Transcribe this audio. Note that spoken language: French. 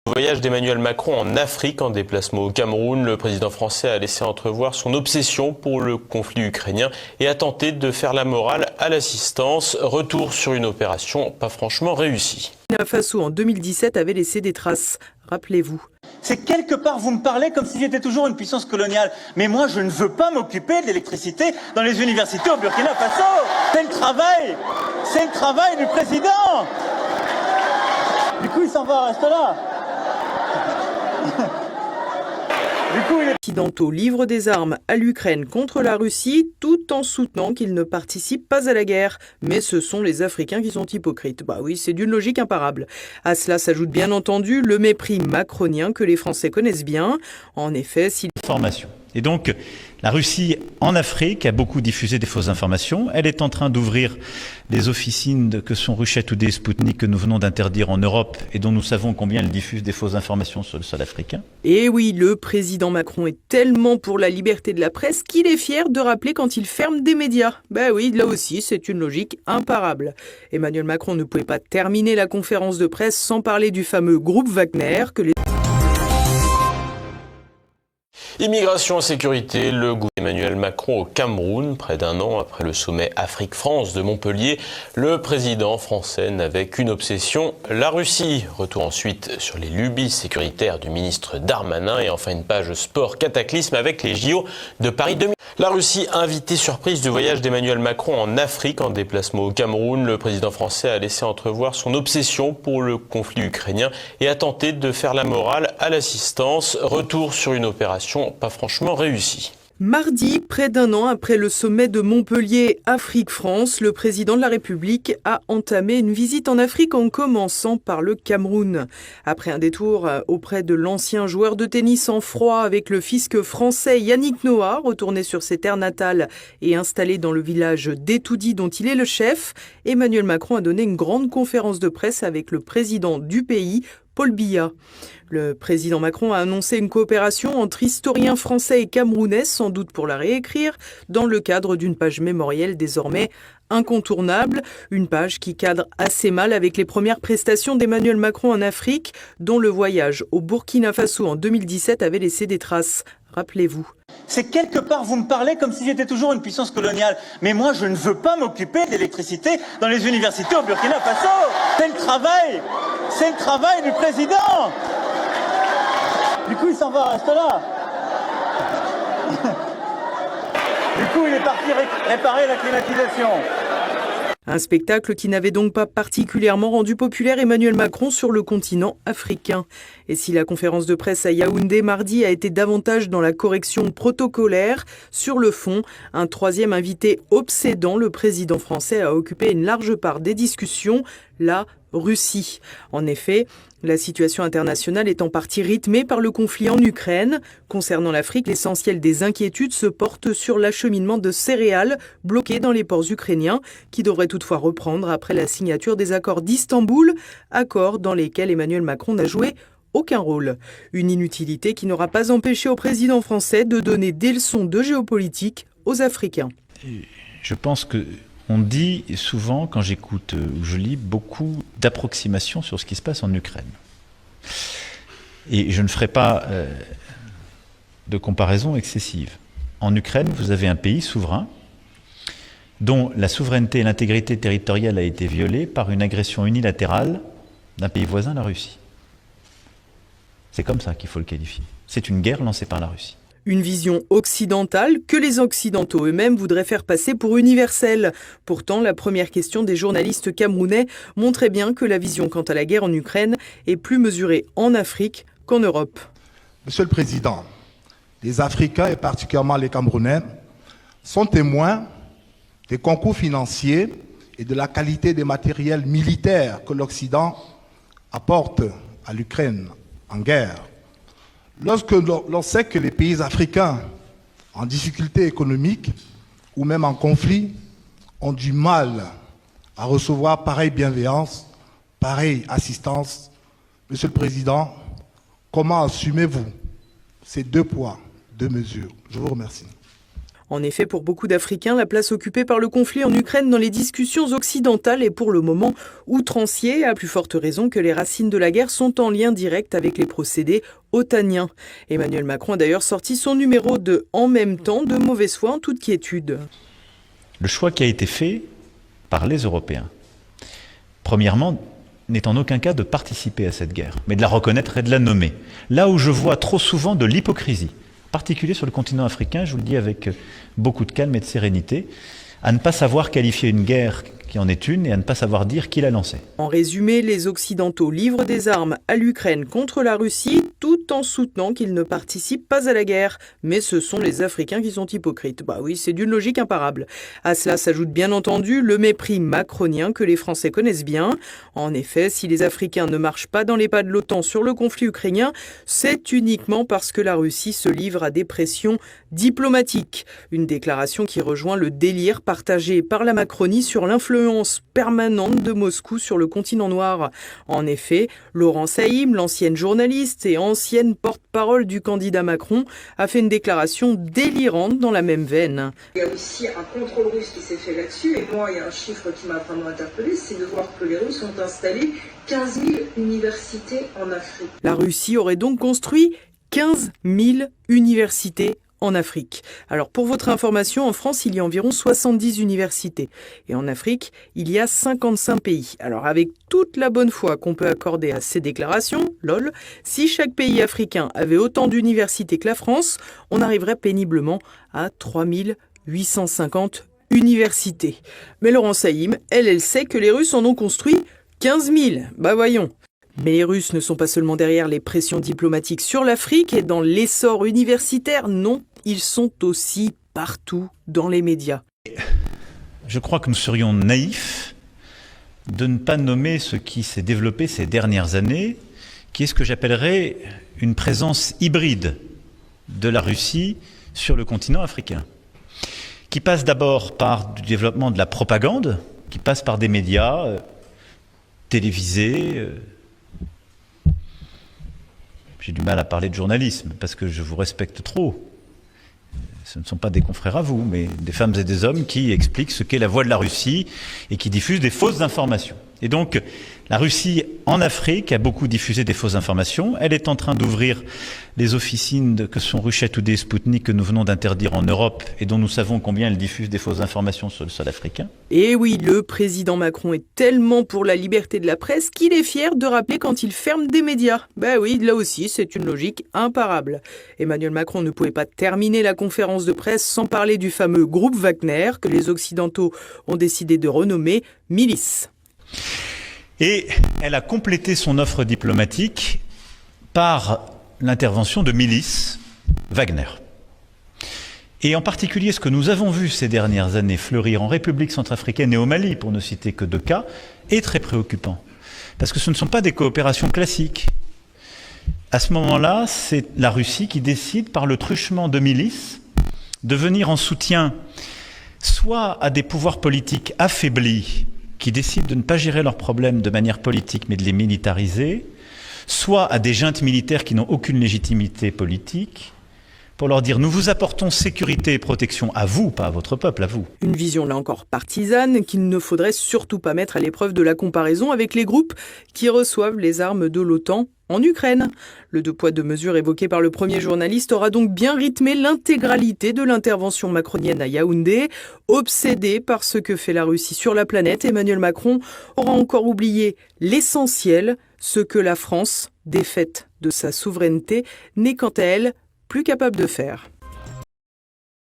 Au voyage d'Emmanuel Macron en Afrique, en déplacement au Cameroun, le président français a laissé entrevoir son obsession pour le conflit ukrainien et a tenté de faire la morale à l'assistance. Retour sur une opération pas franchement réussie. Burkina Faso en 2017 avait laissé des traces, rappelez-vous. C'est quelque part, vous me parlez comme si j'étais toujours une puissance coloniale. Mais moi, je ne veux pas m'occuper de l'électricité dans les universités au Burkina Faso. C'est le travail du président. Du coup, il s'en va, reste là. Occidentaux livrent des armes à l'Ukraine contre la Russie tout en soutenant qu'ils ne participent pas à la guerre. Mais ce sont les Africains qui sont hypocrites. Bah oui, c'est d'une logique imparable. À cela s'ajoute bien entendu le mépris macronien que les Français connaissent bien. En effet, si... Information. Et donc, la Russie en Afrique a beaucoup diffusé des fausses informations. Elle est en train d'ouvrir les officines que sont Ruchet ou des Spoutnik que nous venons d'interdire en Europe et dont nous savons combien elle diffuse des fausses informations sur le sol africain. Et oui, le président Macron est tellement pour la liberté de la presse qu'il est fier de rappeler quand il ferme des médias. Ben oui, là aussi, c'est une logique imparable. Emmanuel Macron ne pouvait pas terminer la conférence de presse sans parler du fameux groupe Wagner que les... Immigration et sécurité, le gouvernement Emmanuel Macron au Cameroun, près d'un an après le sommet Afrique-France de Montpellier. Le président français n'avait qu'une obsession, la Russie. Retour ensuite sur les lubies sécuritaires du ministre Darmanin et enfin une page sport cataclysme avec les JO de Paris 2000. La Russie, invitée surprise du voyage d'Emmanuel Macron en Afrique, en déplacement au Cameroun, le président français a laissé entrevoir son obsession pour le conflit ukrainien et a tenté de faire la morale à l'assistance. Retour sur une opération pas franchement réussie. Mardi, près d'un an après le sommet de Montpellier Afrique-France, le président de la République a entamé une visite en Afrique en commençant par le Cameroun. Après un détour auprès de l'ancien joueur de tennis en froid avec le fisc français Yannick Noah, retourné sur ses terres natales et installé dans le village d'Etoudi dont il est le chef, Emmanuel Macron a donné une grande conférence de presse avec le président du pays, Paul Biya. Le président Macron a annoncé une coopération entre historiens français et camerounais, sans doute pour la réécrire, dans le cadre d'une page mémorielle désormais incontournable. Une page qui cadre assez mal avec les premières prestations d'Emmanuel Macron en Afrique, dont le voyage au Burkina Faso en 2017 avait laissé des traces. Rappelez-vous. C'est quelque part, vous me parlez comme si j'étais toujours une puissance coloniale. Mais moi, je ne veux pas m'occuper de l'électricité dans les universités au Burkina Faso. C'est le travail du président. Du coup, il s'en va, reste là. Du coup, il est parti réparer la climatisation. Un spectacle qui n'avait donc pas particulièrement rendu populaire Emmanuel Macron sur le continent africain. Et si la conférence de presse à Yaoundé mardi a été davantage dans la correction protocolaire, sur le fond, un troisième invité obsédant, le président français, a occupé une large part des discussions, la Russie. En effet, la situation internationale est en partie rythmée par le conflit en Ukraine. Concernant l'Afrique, l'essentiel des inquiétudes se porte sur l'acheminement de céréales bloquées dans les ports ukrainiens, qui devraient toutefois reprendre après la signature des accords d'Istanbul, accords dans lesquels Emmanuel Macron n'a joué aucun rôle. Une inutilité qui n'aura pas empêché au président français de donner des leçons de géopolitique aux Africains. Je pense que on dit souvent, quand j'écoute ou je lis, beaucoup d'approximations sur ce qui se passe en Ukraine. Et je ne ferai pas de comparaison excessive. En Ukraine, vous avez un pays souverain dont la souveraineté et l'intégrité territoriale a été violée par une agression unilatérale d'un pays voisin, la Russie. C'est comme ça qu'il faut le qualifier. C'est une guerre lancée par la Russie. Une vision occidentale que les Occidentaux eux-mêmes voudraient faire passer pour universelle. Pourtant, la première question des journalistes camerounais montrait bien que la vision quant à la guerre en Ukraine est plus mesurée en Afrique qu'en Europe. Monsieur le Président, les Africains et particulièrement les Camerounais sont témoins des concours financiers et de la qualité des matériels militaires que l'Occident apporte à l'Ukraine en guerre. Lorsque l'on sait que les pays africains en difficulté économique ou même en conflit ont du mal à recevoir pareille bienveillance, pareille assistance, Monsieur le Président, comment assumez-vous ces 2 poids, 2 mesures? Je vous remercie. En effet, pour beaucoup d'Africains, la place occupée par le conflit en Ukraine dans les discussions occidentales est pour le moment outrancier, à plus forte raison que les racines de la guerre sont en lien direct avec les procédés otaniens. Emmanuel Macron a d'ailleurs sorti son numéro de « En même temps » de mauvaise foi en toute quiétude. Le choix qui a été fait par les Européens, premièrement, n'est en aucun cas de participer à cette guerre, mais de la reconnaître et de la nommer. Là où je vois trop souvent de l'hypocrisie, en particulier sur le continent africain, je vous le dis avec beaucoup de calme et de sérénité, à ne pas savoir qualifier une guerre qui en est une et à ne pas savoir dire qui l'a lancée. En résumé, les Occidentaux livrent des armes à l'Ukraine contre la Russie tout en soutenant qu'ils ne participent pas à la guerre. Mais ce sont les Africains qui sont hypocrites. Bah oui, c'est d'une logique imparable. À cela s'ajoute bien entendu le mépris macronien que les Français connaissent bien. En effet, si les Africains ne marchent pas dans les pas de l'OTAN sur le conflit ukrainien, c'est uniquement parce que la Russie se livre à des pressions diplomatiques. Une déclaration qui rejoint le délire partagé par la Macronie sur l'influence permanente de Moscou sur le continent noir. En effet, Laurence Haïm, l'ancienne journaliste et ancienne porte-parole du candidat Macron, a fait une déclaration délirante dans la même veine. Il y a aussi un contrôle russe qui s'est fait là-dessus, et moi, il y a un chiffre qui m'a vraiment interpellé, c'est de voir que les Russes ont installé 15 000 universités en Afrique. La Russie aurait donc construit 15 000 universités en Afrique. Alors pour votre information, en France, il y a environ 70 universités. Et en Afrique, il y a 55 pays. Alors avec toute la bonne foi qu'on peut accorder à ces déclarations, lol, si chaque pays africain avait autant d'universités que la France, on arriverait péniblement à 3850 universités. Mais Laurence Haïm, elle sait que les Russes en ont construit 15 000. Bah voyons. Mais les Russes ne sont pas seulement derrière les pressions diplomatiques sur l'Afrique et dans l'essor universitaire, non, ils sont aussi partout dans les médias. Je crois que nous serions naïfs de ne pas nommer ce qui s'est développé ces dernières années, qui est ce que j'appellerais une présence hybride de la Russie sur le continent africain, qui passe d'abord par du développement de la propagande, qui passe par des médias télévisés. J'ai du mal à parler de journalisme parce que je vous respecte trop. Ce ne sont pas des confrères à vous, mais des femmes et des hommes qui expliquent ce qu'est la voix de la Russie et qui diffusent des fausses informations. Et donc, la Russie en Afrique a beaucoup diffusé des fausses informations. Elle est en train d'ouvrir les officines que sont Ruchet ou Spoutnik que nous venons d'interdire en Europe et dont nous savons combien elle diffuse des fausses informations sur le sol africain. Et oui, le président Macron est tellement pour la liberté de la presse qu'il est fier de rappeler quand il ferme des médias. Ben oui, là aussi, c'est une logique imparable. Emmanuel Macron ne pouvait pas terminer la conférence de presse sans parler du fameux groupe Wagner que les Occidentaux ont décidé de renommer milice. Et elle a complété son offre diplomatique par l'intervention de milices Wagner. Et en particulier, ce que nous avons vu ces dernières années fleurir en République centrafricaine et au Mali, pour ne citer que 2 cas, est très préoccupant. Parce que ce ne sont pas des coopérations classiques. À ce moment-là, c'est la Russie qui décide, par le truchement de milices, de venir en soutien soit à des pouvoirs politiques affaiblis, qui décident de ne pas gérer leurs problèmes de manière politique, mais de les militariser, soit à des juntes militaires qui n'ont aucune légitimité politique, pour leur dire « nous vous apportons sécurité et protection à vous, pas à votre peuple, à vous ». Une vision là encore partisane qu'il ne faudrait surtout pas mettre à l'épreuve de la comparaison avec les groupes qui reçoivent les armes de l'OTAN en Ukraine. Le 2 poids 2 mesures évoqué par le premier journaliste aura donc bien rythmé l'intégralité de l'intervention macronienne à Yaoundé. Obsédé par ce que fait la Russie sur la planète, Emmanuel Macron aura encore oublié l'essentiel, ce que la France, défaite de sa souveraineté, n'est quant à elle plus capable de faire.